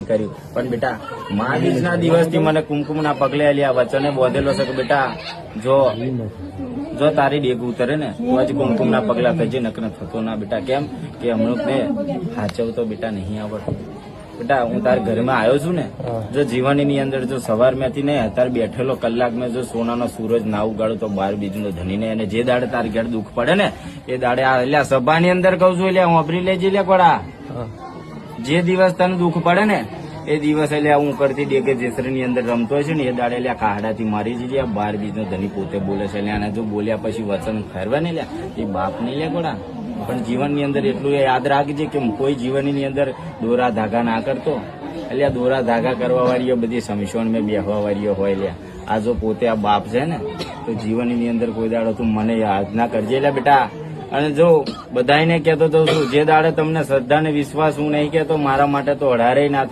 કર્યું. પણ બેટા મા બીજના દિવસથી મને કુમકુમના પગલે આલી આ વચને બોધેલો છે કે બેટા જો તારી ડેગ ઉતરે ને તો આજે કુમકુમના પગલા થજે, નકર થતો ના બેટા. કેમ કે હમણાં ને હાચવતો બેટા નહીં આવડતું. બેટા હું તારા ઘરમાં આવ્યો છું ને, જો જીવનની અંદર જો સવાર માંથી ને અત્યારે બેઠેલો કલાક મેં જો સોનાનો સૂરજ ના ઉગાડો તો 12 બીજનો ધની ને, અને જે દાડે તાર ઘેર દુઃખ પડે ને એ દાડે આ સભાની અંદર કઉ છું એટલે હું વાપરી લેજે લે કોડા. જે દિવસ તને દુઃખ પડે ને એ દિવસ એટલે હું કરતી ડેગે જેસરી અંદર રમતો હોય છે ને એ દાડે એટલે કાહડાથી મારી જઈએ. 12 બીજનો ધની પોતે બોલે છે, અને જો બોલ્યા પછી વચન ફેરવા ને લ્યા એ બાપ નહીં લે કોડા. પણ જીવનની અંદર એટલું યાદ રાખજે કે કોઈ જીવનની અંદર દોરા ધાગા ના કરતો. એટલે દોરા ધાગા કરવા વાળીઓ બધી સમસ્યાઓ મેં બેહવા વાળીઓ હોય લ્યા. આ જો પોતે આ બાપ છે ને તો જીવનની અંદર કોઈ દાડો તું મને યાદ ના કરજે લે બેટા. અને જો બધાને કહેતો તો જે દાડે તમને શ્રદ્ધા ને વિશ્વાસ હું નહીં કહેતો મારા માટે તો અઢારે ના